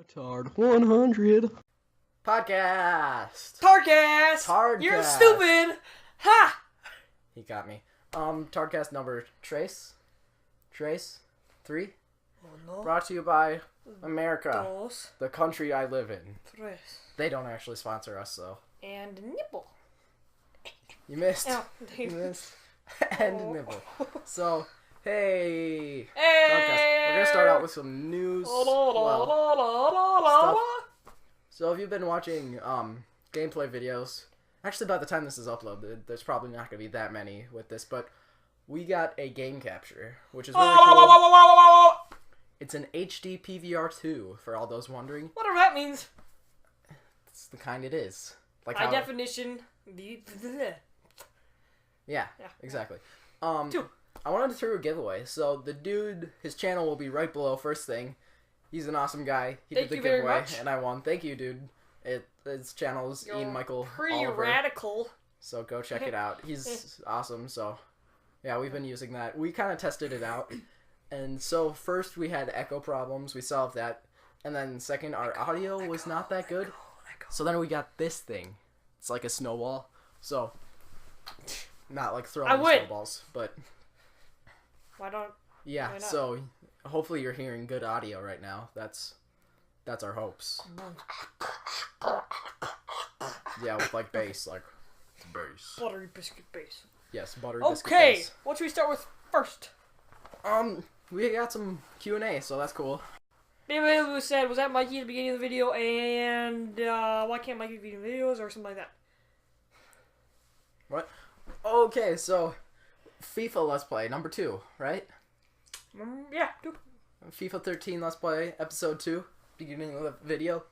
Tard 100. Podcast! TardCast! You're stupid! Ha! He got me. TardCast number Trace 3. Uno, Brought to you by America, dos, the country I live in. tres. They don't actually sponsor us, though. And nipple. You missed. Oh, You missed. And nibble. So, hey! Hey! TardCast. We're gonna start out with some news. Stuff. So if you've been watching gameplay videos, actually by the time this is uploaded, there's probably not going to be that many with this, but we got a game capture, which is really cool. It's an HD PVR2, for all those wondering. Whatever that means. It's the kind it is. Like High how, definition. Yeah, Yeah. exactly. Two. I wanted to throw a giveaway, so the dude, his channel will be right below first thing. He's an awesome guy. He Thank did you the very giveaway, much. and I won. Thank you, dude. His channel is You're Ian Michael pretty Oliver. radical. So go check it out. He's awesome. So yeah, we've been using that. We kind of tested it out. And so first we had echo problems. We solved that. And then second, our audio was not that good. So then we got this thing. It's like a snowball. So not like throwing snowballs, but Why don't... yeah. Why not? So hopefully you're hearing good audio right now. That's our hopes. Yeah, with like bass, like bass. Buttery biscuit base. Yes, buttery biscuit Okay, bass. what should we start with first? We got some Q&A, so that's cool. David who said, was that Mikey at the beginning of the video, and why can't Mikey be in videos, or something like that? What? Okay, so FIFA Let's Play number 2, right? Yeah, two. FIFA 13 Let's Play episode 2, beginning of the video.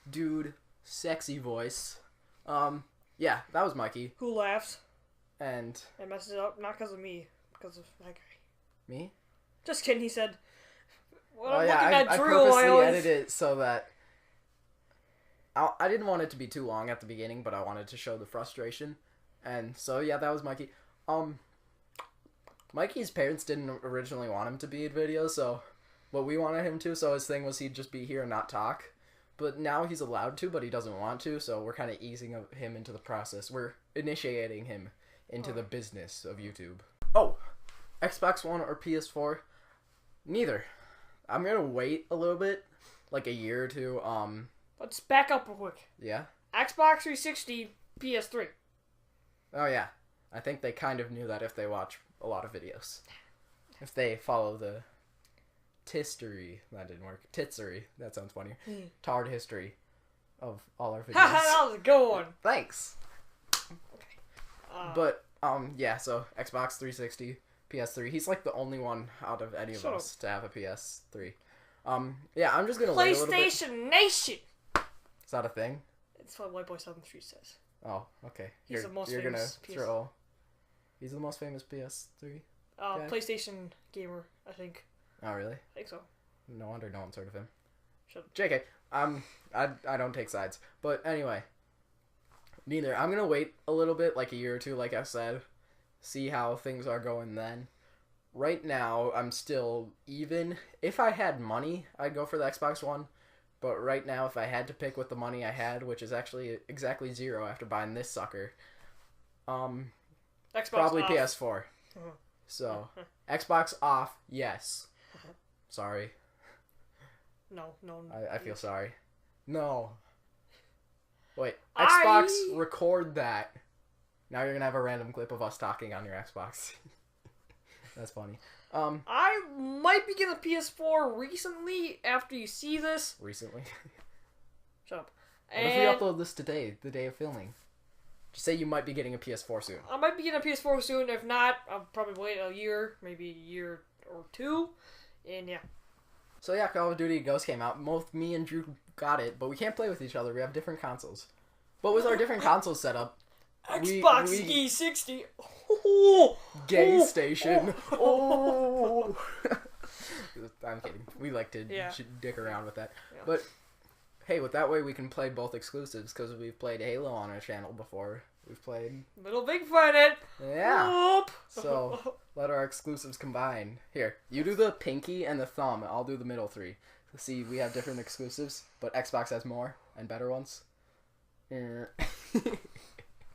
Dude, sexy voice. Yeah, that was Mikey. Who laughs And and messes it up? Not because of me, because of that guy. me? Just kidding, he said. Well, Oh I'm yeah, looking at I Drew, purposely I always... edited it so that I didn't want it to be too long at the beginning, but I wanted to show the frustration. And so yeah, that was Mikey. Mikey's parents didn't originally want him to be in videos, so what we wanted him to, so his thing was he'd just be here and not talk. But now he's allowed to, but he doesn't want to, so we're kind of easing him into the process. We're initiating him into the business of YouTube. Oh, Xbox One or PS4? Neither. I'm gonna wait a little bit, like a year or two. Let's back up real quick. Yeah? Xbox 360, PS3. Oh yeah. I think they kind of knew that if they watch a lot of videos. If they follow the tistory, that didn't work. Titsery, that sounds funnier. Tard history of all our videos. Haha, that was a good one. Thanks. Okay. But yeah, so Xbox 360, PS3. He's like the only one out of any of Shut us to have a PS3. Yeah, I'm just gonna wait a little bit. PlayStation Nation! Is that a thing? It's what White Boy 73 says. Oh, okay. He's the most you're gonna famous PS... throw. He's the most famous PS3. Okay. PlayStation gamer, I think. Oh, really? I think so. No wonder no one's heard of him. Shut up. JK. I don't take sides. But anyway, neither. I'm gonna wait a little bit, like a year or two, like I said, see how things are going then. Right now, I'm still even. If I had money, I'd go for the Xbox One. But right now, if I had to pick with the money I had, which is actually exactly 0 after buying this sucker, Xbox probably off. PS4. So, Xbox off, yes. Sorry. No. I feel sorry. No. Wait, Xbox, record that. Now you're gonna have a random clip of us talking on your Xbox. That's funny. I might be getting a PS4 recently after you see this. Recently? Shut up. What if we upload this today, the day of filming? Just say you might be getting a PS4 soon. I might be getting a PS4 soon. If not, I'll probably wait a year, maybe a year or two. And yeah. So yeah, Call of Duty Ghost came out. Both me and Drew got it, but we can't play with each other. We have different consoles. But with our different console setup, Xbox 360. Oh, gay station. Oh. I'm kidding. We like to dick around with that. Yeah. But hey, with that way we can play both exclusives because we've played Halo on our channel before. We've played Little Bigfoot it. Yeah. Whoop. So let our exclusives combine. Here, you do the pinky and the thumb. I'll do the middle 3. See, we have different exclusives, but Xbox has more and better ones. Freaking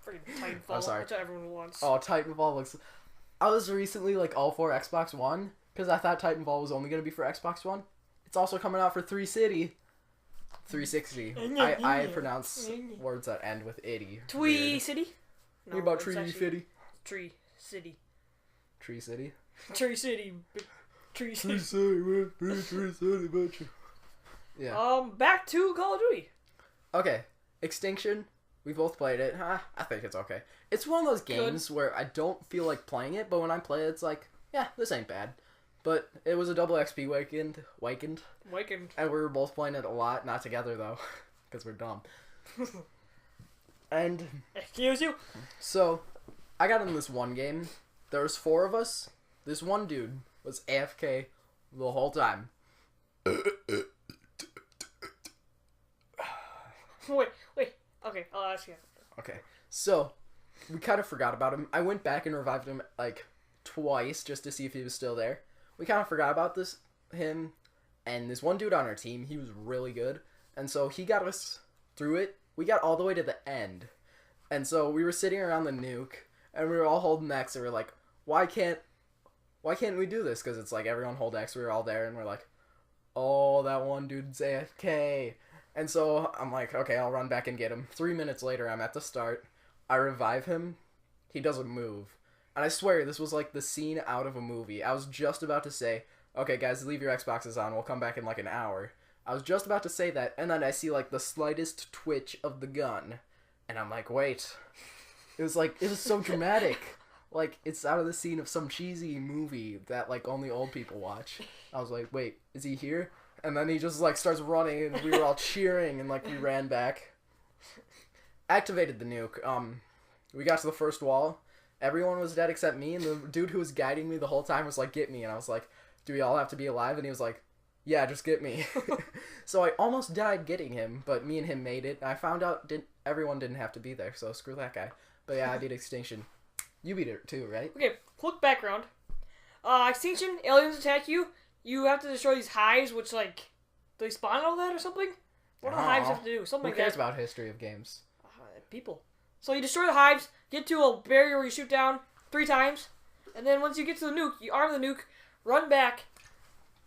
Titanfall. I'm sorry. That's what everyone wants. Oh, Titanfall looks... I was recently, like, all for Xbox One, because I thought Titanfall was only going to be for Xbox One. It's also coming out for 360. I pronounce words that end with itty. Twee City? No, what about Tree City? Tree City. Tree City? Tree City. Tree City. Tree City, Tree City, bitch. Yeah. Back to Call of Duty. Okay. Extinction. We both played it. I think it's okay. It's one of those games where I don't feel like playing it, but when I play it, it's like, yeah, this ain't bad. But it was a double XP weekend. And we were both playing it a lot. Not together, though, because we're dumb. And... Excuse you? So, I got in this one game. There was 4 of us. This one dude was AFK the whole time. Wait. Okay, I'll ask you. Okay, so we kind of forgot about him. I went back and revived him like twice just to see if he was still there. We kind of forgot about him, and this one dude on our team, he was really good, and so he got us through it. We got all the way to the end, and so we were sitting around the nuke, and we were all holding X, and we were like, why can't we do this? Because it's like everyone hold X. We were all there, and we're like, oh, that one dude's AFK. And so I'm like, okay, I'll run back and get him. 3 minutes later, I'm at the start. I revive him. He doesn't move. And I swear, this was like the scene out of a movie. I was just about to say, okay, guys, leave your Xboxes on. We'll come back in like an hour. I was just about to say that, and then I see like the slightest twitch of the gun. And I'm like, wait. It was so dramatic. Like, it's out of the scene of some cheesy movie that like only old people watch. I was like, wait, is he here? And then he just, like, starts running, and we were all cheering, and, like, we ran back. Activated the nuke. We got to the first wall. Everyone was dead except me, and the dude who was guiding me the whole time was like, get me. And I was like, do we all have to be alive? And he was like, yeah, just get me. So I almost died getting him, but me and him made it. I found out everyone didn't have to be there, so screw that guy. But yeah, I beat Extinction. You beat it too, right? Okay, quick background. Extinction, aliens attack you. You have to destroy these hives, which, like, do they spawn all that or something? What do the hives have to do? Something Who cares like that. about history of games? People. So you destroy the hives, get to a barrier where you shoot down 3 times, and then once you get to the nuke, you arm the nuke, run back.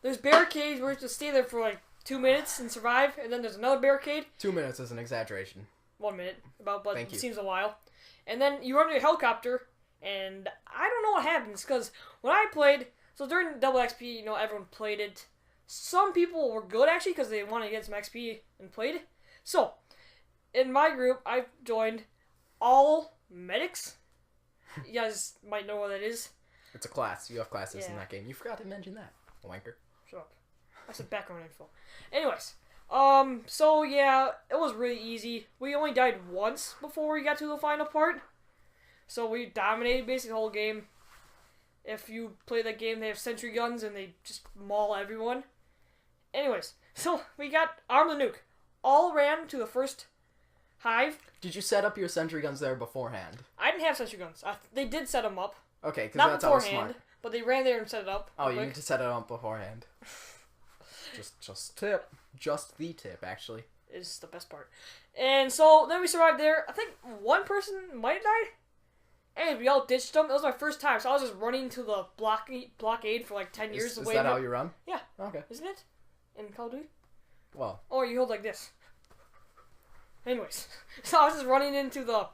There's barricades where you have to stay there for, like, 2 minutes and survive, and then there's another barricade. 2 minutes is an exaggeration. 1 minute, but Thank you. It seems a while. And then you run to a helicopter, and I don't know what happens, because when I played... So during Double XP, everyone played it. Some people were good, actually, because they wanted to get some XP and played. So, in my group, I joined all medics. You guys might know what that is. It's a class. You have classes in that game. You forgot to mention that. Wanker. Shut up. That's some background info. Anyways, so yeah, it was really easy. We only died once before we got to the final part. So we dominated basically the whole game. If you play that game, they have sentry guns and they just maul everyone. Anyways, so we got arm the nuke. All ran to the first hive. Did you set up your sentry guns there beforehand? I didn't have sentry guns. They did set them up. Okay, because not that's always beforehand, smart. but they ran there and set it up. Oh, you need to set it up beforehand. just tip. Just the tip, actually. Is the best part. And so then we survived there. I think one person might have died. And we all ditched them. It was my first time, so I was just running to the blockade for like 10 years. Is that how you run? Yeah. Okay. Isn't it? In Call of Duty? Well. Or you hold like this. Anyways. So I was just running into the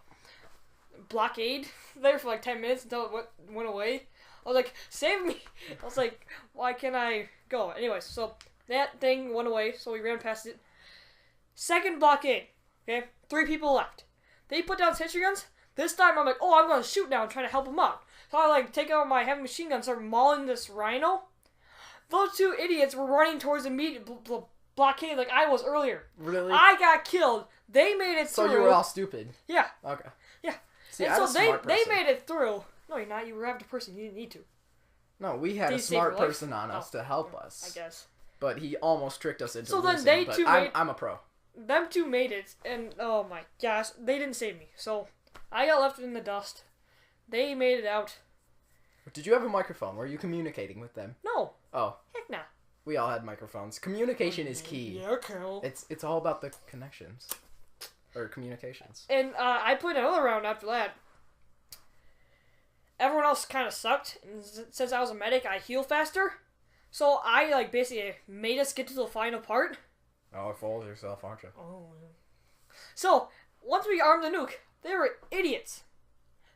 blockade there for like 10 minutes until it went away. I was like, save me! I was like, why can't I go? Anyways, so that thing went away, so we ran past it. Second blockade. Okay? 3 people left. They put down sentry guns. This time I'm like, oh, I'm going to shoot now and try to help them out. So I like take out my heavy machine gun and start mauling this rhino. Those 2 idiots were running towards the immediate blockade like I was earlier. Really? I got killed. They made it through. So you were all stupid? Yeah. Okay. Yeah. See, and I so was a smart person. they made it through. No, you're not. You grabbed a person. You didn't need to. No, we had a smart person on us to help I us. guess. But he almost tricked us into so losing. Then but two I'm a pro. Them 2 made it, and oh my gosh, they didn't save me. So I got left in the dust. They made it out. Did you have a microphone? Were you communicating with them? No. Oh. Heck nah. We all had microphones. Communication is key. Yeah, Carol. It's all about the connections. Or communications. And I played another round after that. Everyone else kind of sucked. And since I was a medic, I heal faster. So I, like, basically made us get to the final part. Oh, fooled yourself, aren't you? Oh. So, once we armed the nuke, they were idiots.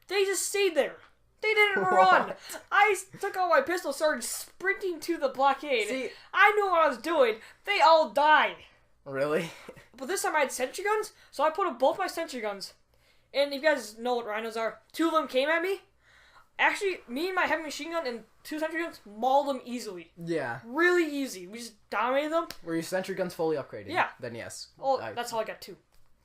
They just stayed there. They didn't run. I took out my pistol, started sprinting to the blockade. See, I knew what I was doing. They all died. really? But this time I had sentry guns, so I put up both my sentry guns. And if you guys know what rhinos are, 2 of them came at me. Actually, me and my heavy machine gun and 2 sentry guns mauled them easily. Yeah. Really easy. We just dominated them. Were your sentry guns fully upgraded? Yeah. Then yes. Oh, that's how I got 2.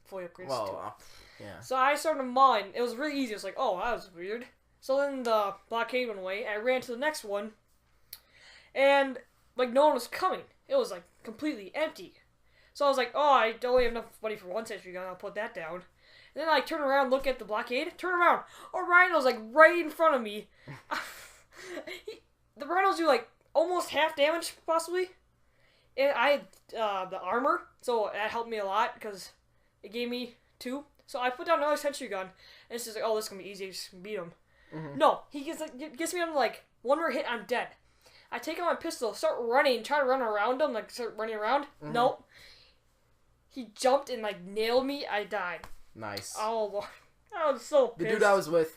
Fully upgraded. Well, yeah. So I started mauling. It was really easy. It was like, oh, that was weird. So then the blockade went away. I ran to the next one. And, like, no one was coming. It was, like, completely empty. So I was like, oh, I only have enough money for 1 sentry gun. I'll put that down. And then I turn around, look at the blockade. Turn around. Oh, Rhino's, like, right in front of me. The Rhinos do, like, almost half damage, possibly. And I had the armor. So that helped me a lot because it gave me 2. So I put down another sentry gun. And it's just like, oh, this is going to be easy. I just beat him. Mm-hmm. No, he gets me on, like, 1 more hit, I'm dead. I take out my pistol, start running, try to run around him, like, start running around. Mm-hmm. Nope. He jumped and, like, nailed me. I died. Nice. Oh, Lord. I was so pissed. The dude I was with,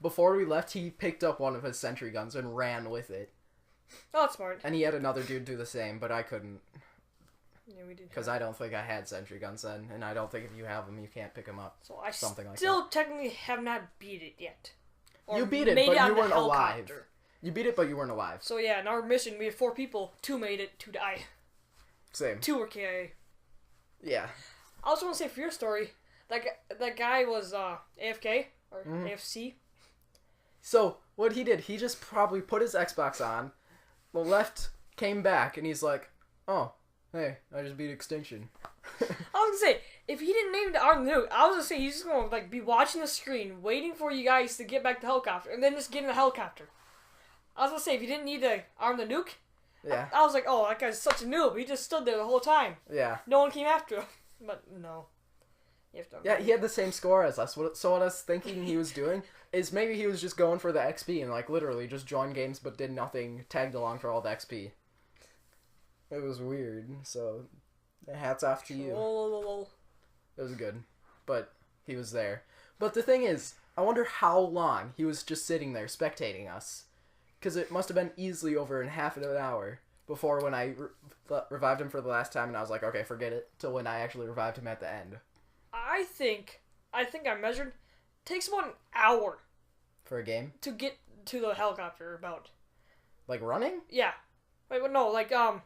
before we left, he picked up one of his sentry guns and ran with it. Oh, that's smart. And he had another dude do the same, but I couldn't. Yeah, we did. Because I don't think I had sentry guns then, and I don't think if you have them, you can't pick them up. So I Something like still that. Technically have not beat it yet. Or you beat it, but you weren't alive. You beat it, but you weren't alive. So yeah, in our mission, we had 4 people. 2 made it, 2 died. Same. 2 were KIA. Yeah. I also want to say for your story, that guy was AFK, or AFC. So, what he did, he just probably put his Xbox on, the left came back, and he's like, oh, hey, I just beat Extinction. I was gonna say, if he didn't name the arm nuke, I was gonna say he's just gonna, like, be watching the screen, waiting for you guys to get back to the helicopter, and then just get in the helicopter. I was gonna say, if you didn't need to arm the nuke, yeah. I was like, oh, that guy's such a noob. He just stood there the whole time. Yeah. No one came after him. But no. You have to yeah, he had the same score as us. So what I was thinking he was doing is maybe he was just going for the XP and, like, literally just joined games but did nothing, tagged along for all the XP. It was weird, so hats off to you. It was good, but he was there. But the thing is, I wonder how long he was just sitting there spectating us. Because it must have been easily over in half an hour before when I revived him for the last time, and I was like, okay, forget it, till when I actually revived him at the end. I think I measured, it takes about an hour. For a game? To get to the helicopter, about. Like running? Yeah. Wait, no, like, no,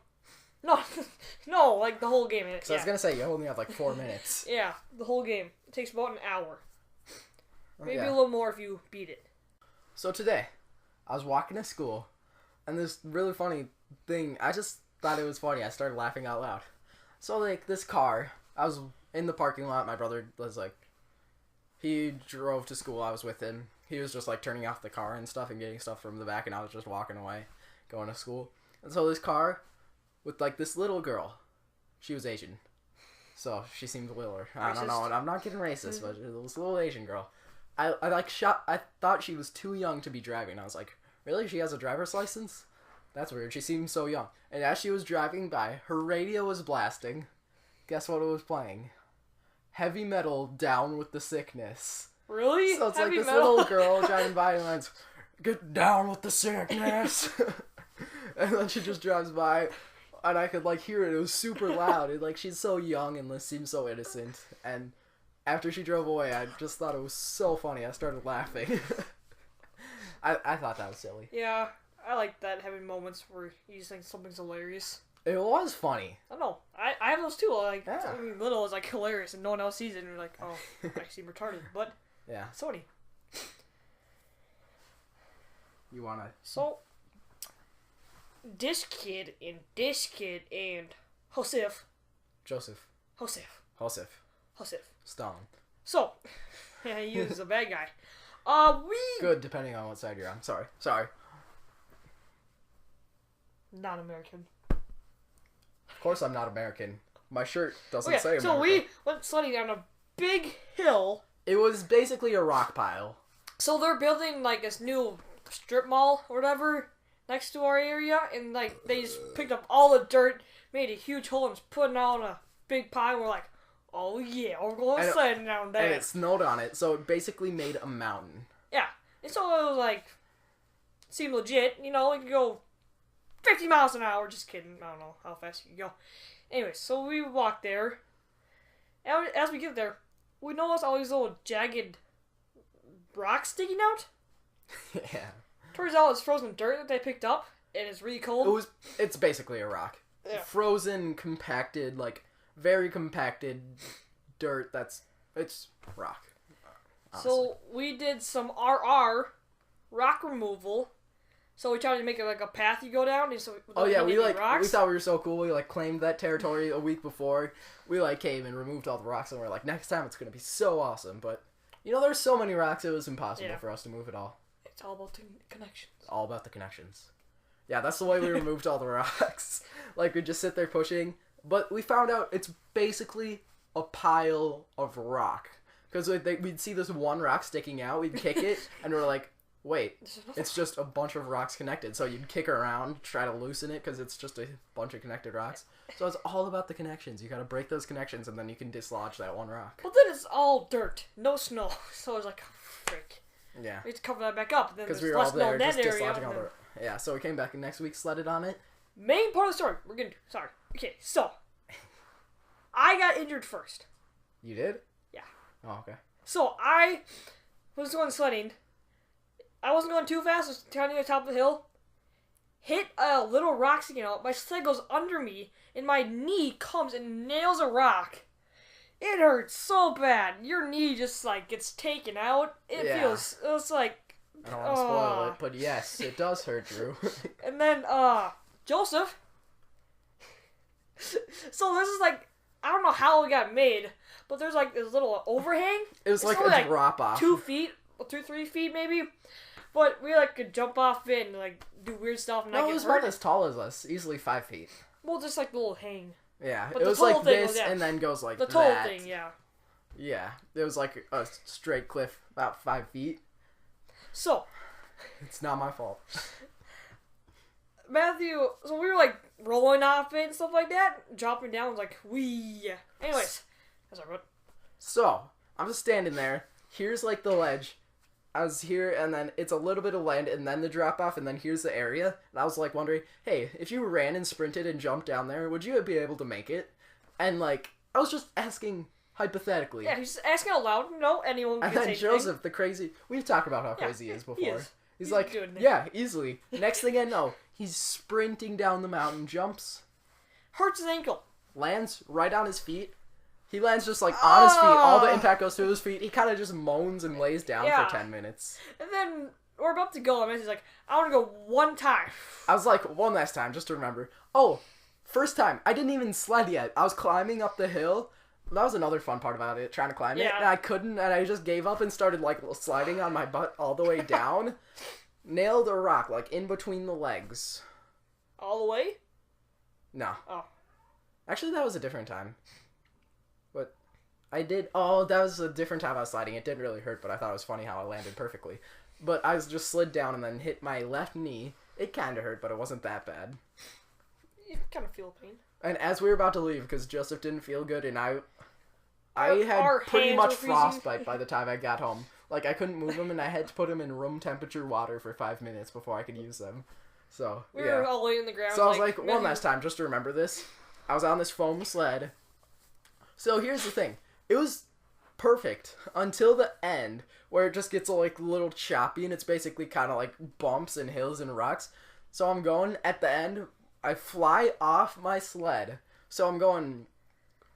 no, like the whole game. So I was gonna say, you only have like 4 minutes. Yeah, the whole game. It takes about an hour. Maybe yeah. a little more if you beat it. So today, I was walking to school, and this really funny thing, I just thought it was funny. I started laughing out loud. So, like, this car, I was in the parking lot. My brother was, like, he drove to school. I was with him. He was just, like, turning off the car and stuff and getting stuff from the back, and I was just walking away, going to school. And so this car with, like, this little girl, she was Asian. So, she seemed littler. I don't know, and I'm not getting racist, but this little Asian girl. I thought she was too young to be driving. I was like, really? She has a driver's license? That's weird. She seemed so young. And as she was driving by, her radio was blasting. Guess what it was playing? Heavy metal, Down with the Sickness. Really? So it's Heavy like this metal? little girl driving by and it's, get down with the sickness. And then she just drives by and I could, like, hear it. It was super loud. And, like, she's so young and seems so innocent. And after she drove away, I just thought it was so funny. I started laughing. I thought that was silly. Yeah, I like that, having moments where you just think something's hilarious. It was funny. I don't know. I have those too. Like, Yeah. something little is, like, hilarious and no one else sees it and you're like, oh, I seem retarded. But, Yeah. it's funny. You wanna... So, this kid and Joseph. Stone. So, yeah, he was a bad guy. Good, depending on what side you're on. Sorry. Not American. course I'm not American. My shirt doesn't say America. So we went sledding down a big hill. It was basically a rock pile. So they're building like this new strip mall or whatever next to our area, and like they just picked up all the dirt, made a huge hole, and just put it out on a big pile. And we're like, oh yeah, we're going sledding down there. And it snowed on it, so it basically made a mountain. Yeah, and so it was like seemed legit. You know, we could go 50 miles an hour. Just kidding. I don't know how fast you can go. Anyway, so we walked there. And as we get there, we notice all these little jagged rocks sticking out. Yeah. Turns out it's frozen dirt that they picked up, and it's really cold. It's basically a rock. Yeah. Frozen, compacted, like, very compacted dirt it's rock. Honestly. So we did some RR, rock removal. So we tried to make it like a path you go down. And so we thought we were so cool. We like claimed that territory a week before. We like came and removed all the rocks, and we're like, next time it's gonna be so awesome. But you know, there's so many rocks, it was impossible for us to move it all. It's all about the connections. All about the connections. Yeah, that's the way we removed all the rocks. Like, we'd just sit there pushing. But we found out it's basically a pile of rock. Because we'd see this one rock sticking out, we'd kick it, and we're like, wait, it's just a bunch of rocks connected. So you'd kick around, try to loosen it, because it's just a bunch of connected rocks. So it's all about the connections. You gotta break those connections, and then you can dislodge that one rock. But then it's all dirt, no snow. So it's like, oh, frick. Yeah. We had to cover that back up. Because we were all there just dislodging all the... Yeah, so we came back and next week sledded on it. Main part of the story. We're gonna do. Sorry. Okay, so. I got injured first. You did? Yeah. Oh, okay. So I was going sledding. I wasn't going too fast. I was turning to the top of the hill. Hit a little rock sticking out. My sled goes under me, and my knee comes and nails a rock. It hurts so bad. Your knee just like gets taken out. It's like. I don't want to spoil it, but yes, it does hurt, Drew. And then Joseph. So this is like, I don't know how it got made, but there's like this little overhang. It was like a drop off. 2 feet, 3 feet maybe. But we like could jump off it and like do weird stuff and not get hurt. No, it was about as tall as us, easily 5 feet. Well, just like the little hang. Yeah, but it was like this and then goes like that. The total thing, yeah. Yeah, it was like a straight cliff about 5 feet. So. It's not my fault. Matthew, so we were like rolling off it and stuff like that, dropping down, was like, wee. Anyways, that's our road. So, I'm just standing there. Here's like the ledge. I was here, and then it's a little bit of land, and then the drop off, and then here's the area. And I was like wondering, hey, if you ran and sprinted and jumped down there, would you be able to make it? And like, I was just asking hypothetically. Yeah, he's asking out loud. No, anyone can say anything. And then Joseph, the crazy, we've talked about how crazy he is before. He is. He's like, yeah, easily. Next thing I know, he's sprinting down the mountain, jumps. Hurts his ankle. Lands right on his feet. He lands just like on his feet. All the impact goes through his feet. He kind of just moans and lays down for 10 minutes. And then we're about to go, and he's like, I want to go one time. I was like, one last time, just to remember. Oh, first time. I didn't even sled yet. I was climbing up the hill. That was another fun part about it, trying to climb it. And I couldn't, and I just gave up and started, like, sliding on my butt all the way down. Nailed a rock, like, in between the legs. All the way? No. Oh. Actually, that was a different time. But I did... Oh, that was a different time I was sliding. It didn't really hurt, but I thought it was funny how I landed perfectly. But I was just slid down and then hit my left knee. It kind of hurt, but it wasn't that bad. You kind of feel pain. And as we were about to leave, because Joseph didn't feel good, and I had pretty much frostbite by the time I got home. Like, I couldn't move him, and I had to put him in room temperature water for 5 minutes before I could use them. So, we were all laying on the ground. So I was like, one last time, just to remember this. I was on this foam sled. So here's the thing. It was perfect until the end, where it just gets like a little choppy, and it's basically kind of like bumps and hills and rocks. So I'm going, at the end, I fly off my sled. So I'm going...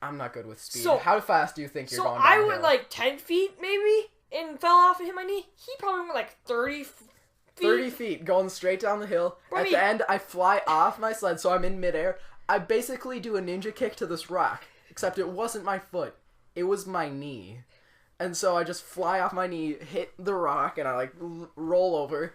I'm not good with speed. So, how fast do you think you're going downhill? So I went like 10 feet, maybe, and fell off and hit my knee. He probably went like 30 feet. 30 feet, going straight down the hill. At the end, I fly off my sled, so I'm in midair. I basically do a ninja kick to this rock, except it wasn't my foot. It was my knee. And so I just fly off my knee, hit the rock, and I like roll over.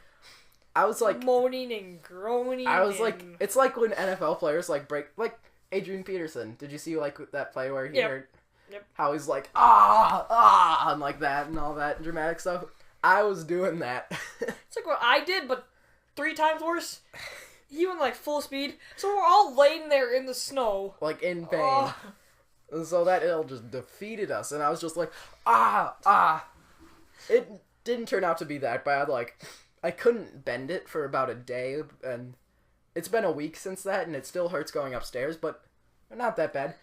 I was like... moaning and groaning. I was like... It's like when NFL players like break... Like, Adrian Peterson. Did you see like that play where he Yep. heard Yep. how he's like and like that and all that dramatic stuff? I was doing that. It's like what I did, but 3 times worse. He went like full speed, so we're all laying there in the snow, like in pain. Oh. And so that ill just defeated us, and I was just like, It didn't turn out to be that bad. Like, I couldn't bend it for about a day, and it's been a week since that, and it still hurts going upstairs, but not that bad.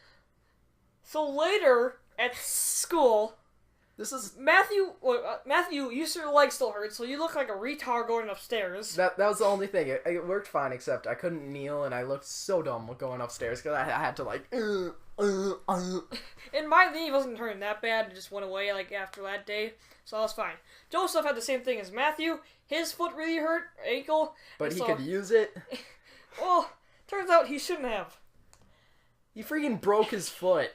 So later at school, This is Matthew, you said your leg still hurts, so you look like a retard going upstairs. that was the only thing. It worked fine, except I couldn't kneel, and I looked so dumb going upstairs because I had to like. And my knee wasn't hurting that bad; it just went away like after that day, so I was fine. Joseph had the same thing as Matthew. His foot really hurt, ankle. But he so, could use it. Well, turns out he shouldn't have. He freaking broke his foot.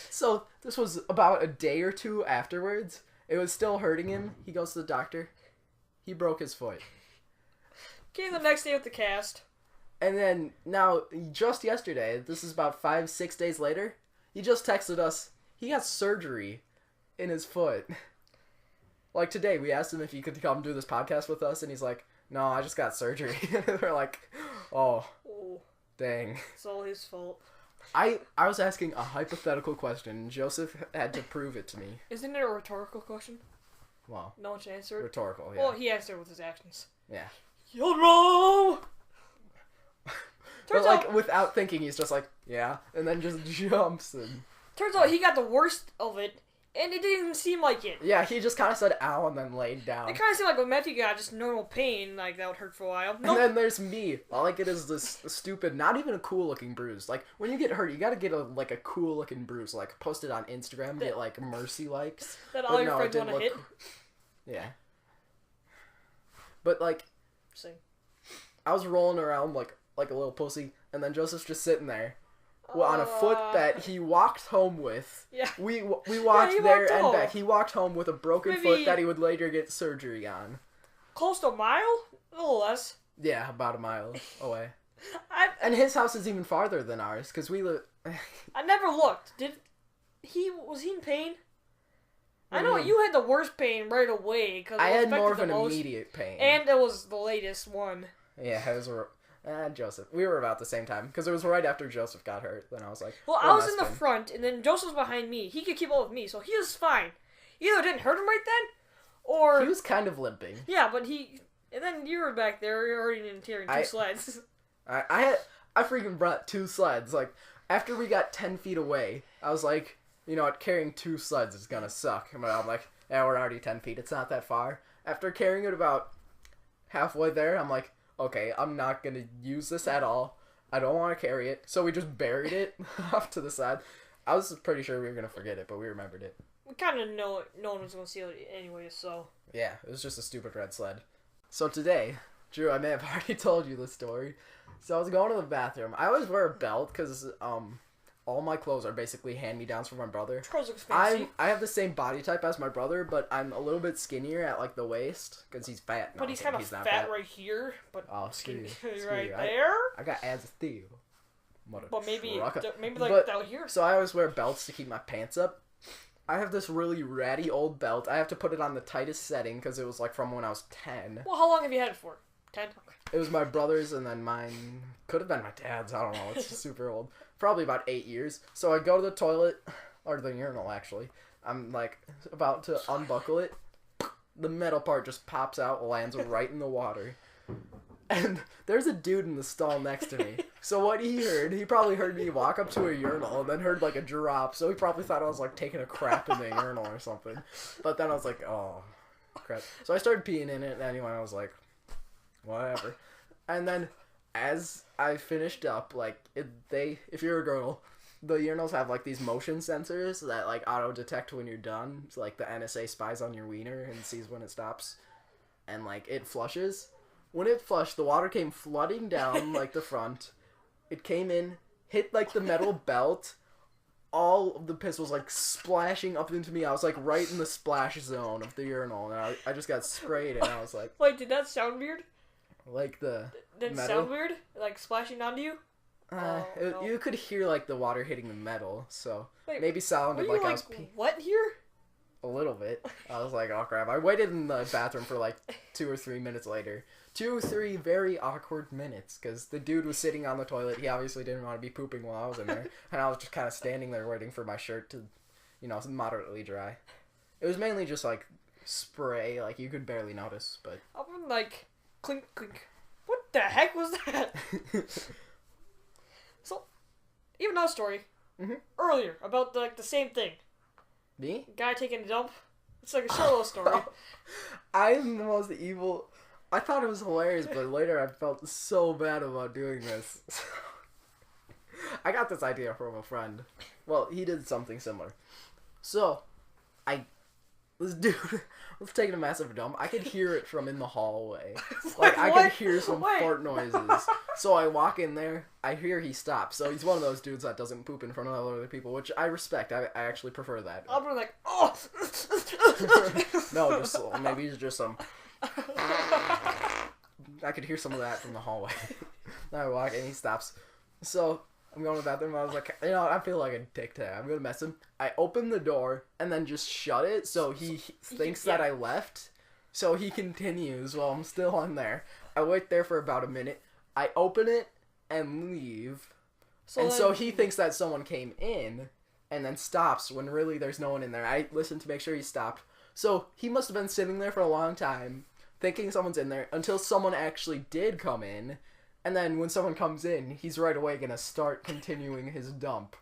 So this was about a day or two afterwards. It was still hurting him. He goes to the doctor. He broke his foot. Came the next day with the cast. And then now, just yesterday, this is about 5-6 days later, he just texted us. He got surgery in his foot. Like today, we asked him if he could come do this podcast with us, and he's like, "No, I just got surgery." And we're like, "Oh, dang." It's all his fault. I was asking a hypothetical question, and Joseph had to prove it to me. Isn't it a rhetorical question? Well, No one should answer it. rhetorical, yeah. Well, he answered with his actions. Yeah. You're wrong! But like, without thinking, he's just like, yeah, and then just jumps and... Turns out he got the worst of it, and it didn't even seem like it. Yeah, he just kind of said ow and then laid down. It kind of seemed like when Matthew got just normal pain, like that would hurt for a while. And then there's me. All I get is this stupid, not even a cool looking bruise. Like, when you get hurt, you gotta get a cool looking bruise. Like, post it on Instagram, get like mercy likes. That all your friends want to hit. Yeah. But like, I was rolling around like a little pussy, and then Joseph's just sitting there. On a foot that he walked home with. Yeah. We walked he there walked and home. back. He walked home with a broken Maybe foot that he would later get surgery on. Close to a mile? A little less. Yeah, about a mile away. I And his house is even farther than ours, because we live... never looked. Was he in pain? I know mean? you had the worst pain right away. Cause I it had more of affected an the most, immediate pain. And it was the latest one. Yeah, it was... Joseph. We were about the same time, because it was right after Joseph got hurt. Then I was like... Well, oh, I was in the that's good. front, and then Joseph was behind me. He could keep up with me, so he was fine. Either it didn't hurt him right then, or... He was kind of limping. Yeah, but he... And then you were back there, you're already in tearing 2 sleds. I freaking brought 2 sleds. Like, after we got 10 feet away, I was like, you know what, carrying 2 sleds is gonna suck. And I'm like, yeah, we're already 10 feet. It's not that far. After carrying it about halfway there, I'm like, okay, I'm not gonna use this at all. I don't want to carry it. So we just buried it off to the side. I was pretty sure we were gonna forget it, but we remembered it. We kind of know no one was going to see it anyway, so... Yeah, it was just a stupid red sled. So today, Drew, I may have already told you the story. So I was going to the bathroom. I always wear a belt because all my clothes are basically hand-me-downs from my brother. Clothes look fancy. I have the same body type as my brother, but I'm a little bit skinnier at like the waist because he's fat. No, but he's kind of not fat right here, but Oh, screw you. right Screw you. there. I got abs of steel. But maybe like But- down here. So I always wear belts to keep my pants up. I have this really ratty old belt. I have to put it on the tightest setting because it was like from when I was 10. Well, how long have you had it for? 10? Okay. It was my brother's and then mine could have been my dad's. I don't know. It's super old. Probably about 8 years. So I go to the toilet, or the urinal actually. I'm like about to unbuckle it. The metal part just pops out, lands right in the water. And there's a dude in the stall next to me. So what he probably heard me walk up to a urinal and then heard like a drop. So he probably thought I was like taking a crap in the urinal or something. But then I was like, oh, crap. So I started peeing in it. And anyway, I was like, whatever. And then as I finished up, like if you're a girl, the urinals have like these motion sensors that like auto detect when you're done. So like the NSA spies on your wiener and sees when it stops. And like it flushes. When it flushed, the water came flooding down, like, the front. It came in, hit, like, the metal belt. All of the piss was, like, splashing up into me. I was, like, right in the splash zone of the urinal. And I just got sprayed, and I was, like... Wait, did that sound weird? Like, the Did it metal? sound weird? Like, splashing onto you? No. You could hear like the water hitting the metal, so Wait, maybe sounded were you like I was what here? a little bit. I was like, oh crap! I waited in the bathroom for like 2 or 3 minutes later. 2 or 3 very awkward minutes because the dude was sitting on the toilet. He obviously didn't want to be pooping while I was in there, and I was just kind of standing there waiting for my shirt to, moderately dry. It was mainly just like spray, like you could barely notice, but I've been like clink clink. What the heck was that? So, even another story earlier about the same thing. Me? Guy taking a dump. It's like a short little story. I'm the most evil. I thought it was hilarious, but later I felt so bad about doing this. I got this idea from a friend. Well, he did something similar. So, this dude was taking a massive dump. I could hear it from in the hallway. Like, I could hear some fart noises. So I walk in there. I hear he stops. So he's one of those dudes that doesn't poop in front of other people, which I respect. I actually prefer that. I'll be like, oh! No, just maybe it's just some... I could hear some of that from the hallway. Then I walk and he stops. So I'm going to the bathroom. I was like, I feel like a dick today. I'm going to mess him. I open the door and then just shut it so he thinks that I left. So he continues while I'm still in there. I wait there for about a minute. I open it and leave. So he thinks that someone came in and then stops when really there's no one in there. I listen to make sure he stopped. So he must have been sitting there for a long time thinking someone's in there until someone actually did come in. And then when someone comes in, he's right away going to start continuing his dump.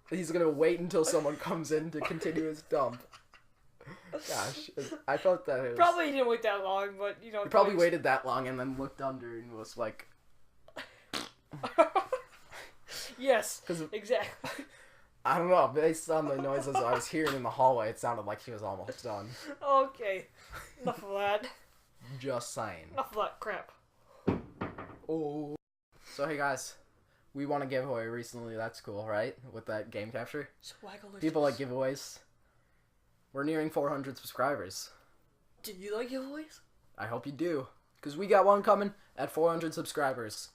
He's going to wait until someone comes in to continue his dump. Gosh, I thought that it was... Probably he didn't wait that long, but, He probably waited that long and then looked under and was like... Yes, exactly. I don't know, based on the noises I was hearing in the hallway, it sounded like he was almost done. Okay, enough of that. Just saying. Enough of that crap. Oh. So hey guys, we won a giveaway recently. That's cool, right? With that game capture. People like giveaways. We're nearing 400 subscribers. Do you like giveaways? I hope you do, because we got one coming at 400 subscribers.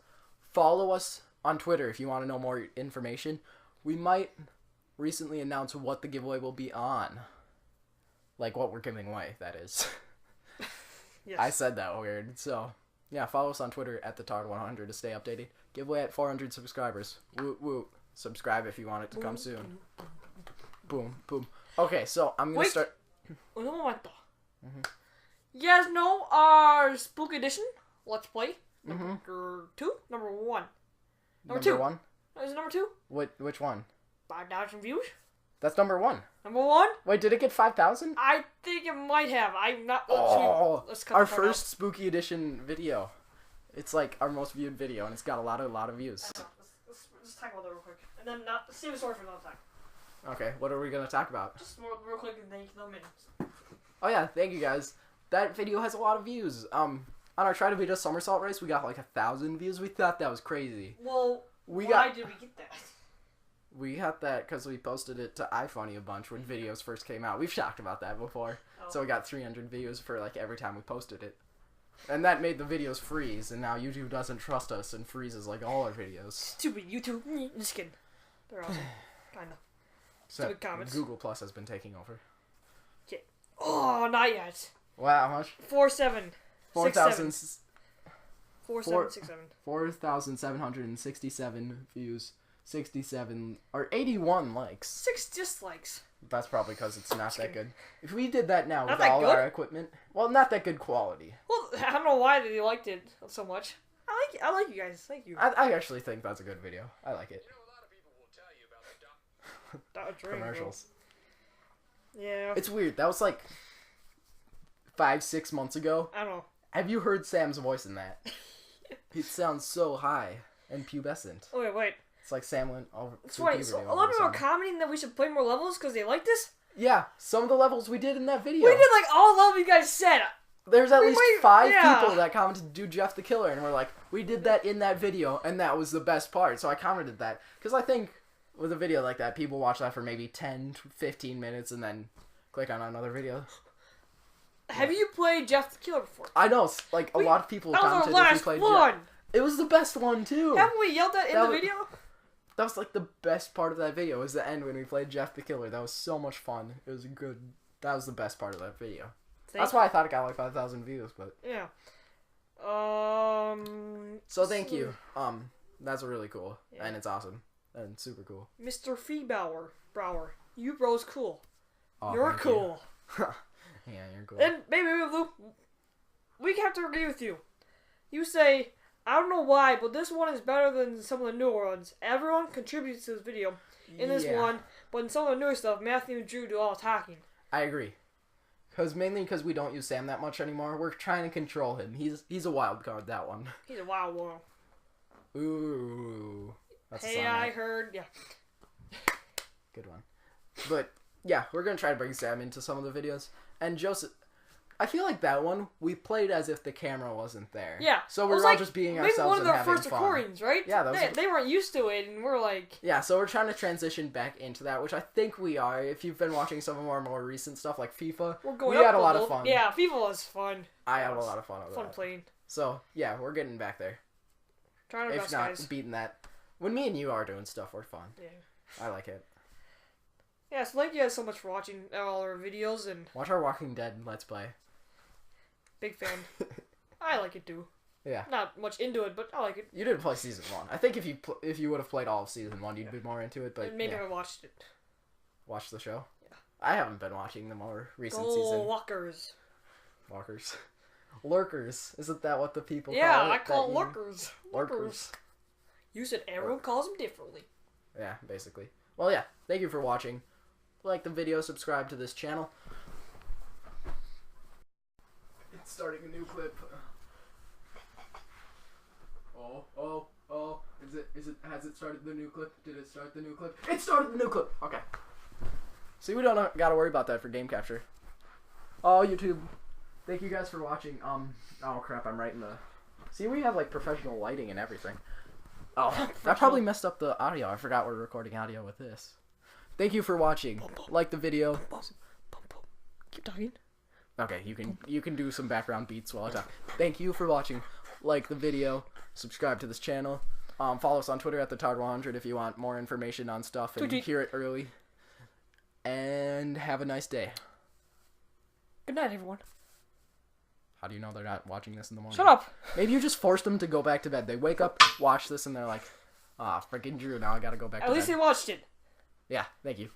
Follow us on Twitter if you want to know more information. We might recently announce what the giveaway will be on. Like what we're giving away, that is. Yes. I said that weird, so... Yeah, follow us on Twitter at the Tard100 to stay updated. Giveaway at 400 subscribers. Woot woot. Subscribe if you want it to come soon. Boom, boom. Okay, so I'm gonna start... Un momento. You guys know our Spook Edition Let's Play? Number 2? Number 1? Number 2. 1? Is it number 2? Which one? 5,000 views? That's number 1. Number 1? Wait, did it get 5,000? I think it might have. I'm not... Let's cut our the part first out. Spooky Edition video. It's like our most viewed video, and it's got a lot of views. Let's talk about that real quick. And then save the story for another time. Okay, what are we going to talk about? Just more real quick and thank you in minutes. Oh yeah, thank you guys. That video has a lot of views. On our Try to Beat a Somersault race, we got like 1,000 views. We thought that was crazy. Well, why did we get that? We got that because we posted it to iFunny a bunch when videos first came out. We've talked about that before. Oh. So we got 300 views for like every time we posted it. And that made the videos freeze, and now YouTube doesn't trust us and freezes like all our videos. Stupid YouTube. Just kidding. They're awesome. Kinda. Stupid comments. Google Plus has been taking over. Okay. Oh, not yet. Wow, how much? 4,767 views. 67 or 81 likes. 6 dislikes. That's probably because it's not that good. If we did that now Not with all good? our equipment, well, not that good quality. Well, I don't know why they liked it so much. I like you guys. Thank you. I actually think that's a good video. I like it. You know, a lot of people will tell you about the Commercials. Yeah. It's weird. That was like 5-6 months ago. I don't know. Have you heard Sam's voice in that? It sounds so high and pubescent. Oh, wait. It's like Sam went over. That's right. So a lot of people are commenting that we should play more levels because they like this. Yeah, some of the levels we did in that video. We did like all the levels you guys said. There's at least 5 people that commented, "Do Jeff the Killer," and we're like, we did that in that video, and that was the best part. So I commented that because I think with a video like that, people watch that for maybe 10 to 15 minutes and then click on another video. Have you played Jeff the Killer before? I know, like a lot of people that was commented our if we last played one. It was the best one too. Haven't we yelled that in the video? That was like the best part of that video. Was the end when we played Jeff the Killer. That was so much fun. It was good. That was the best part of that video. That's why I thought it got like 5,000 views. But yeah. So thank you. That's really cool, and it's awesome and super cool. Mr. Brower, you bro's cool. Oh, you're cool. Yeah, you're cool. And maybe we have to agree with you. You say, I don't know why, but this one is better than some of the newer ones. Everyone contributes to this video in this one, but in some of the newer stuff, Matthew and Drew do all the talking. I agree. Mainly because we don't use Sam that much anymore. We're trying to control him. He's a wild card, that one. He's a wild one. Ooh. That's hey, I heard. Yeah. Good one. But, yeah, we're going to try to bring Sam into some of the videos. And Joseph, I feel like that one, we played as if the camera wasn't there. Yeah. So we were all just being ourselves and having fun. Maybe one of their first recordings, right? Yeah. They weren't used to it, and we're like... Yeah, so we're trying to transition back into that, which I think we are. If you've been watching some of our more recent stuff, like FIFA, we had a lot of fun. Yeah, FIFA was fun. I had a lot of fun with that. Fun playing. So, yeah, we're getting back there. Trying our best, guys. Beating that. When me and you are doing stuff, we're fun. Yeah. I like it. Yeah, so thank you guys so much for watching all our videos, and... Watch our Walking Dead Let's Play. Big fan. I like it too. Yeah. Not much into it, but I like it. You didn't play season 1. I think if you would have played all of season 1, you'd be more into it. But maybe I watched it. Watch the show. Yeah. I haven't been watching the more recent Go season. Walkers. Walkers. Lurkers. Isn't that what the people call it? Yeah, I call it lurkers. Lurkers. You said everyone calls them differently. Yeah, basically. Well, yeah. Thank you for watching. Like the video, subscribe to this channel. It's starting a new clip. Oh. Has it started the new clip? Did it start the new clip? It started the new clip! Okay. See, we don't gotta worry about that for game capture. Oh, YouTube. Thank you guys for watching. Oh crap, I'm right in the... See, we have like professional lighting and everything. Oh, that probably messed up the audio. I forgot we're recording audio with this. Thank you for watching. Like the video. Keep talking. Okay, you can do some background beats while I talk. Thank you for watching. Like the video. Subscribe to this channel. Follow us on Twitter at the Tard100 if you want more information on stuff and hear it early. And have a nice day. Good night, everyone. How do you know they're not watching this in the morning? Shut up. Maybe you just forced them to go back to bed. They wake up, watch this, and they're like, ah, freaking Drew, now I gotta go back to bed. At least they watched it. Yeah, thank you.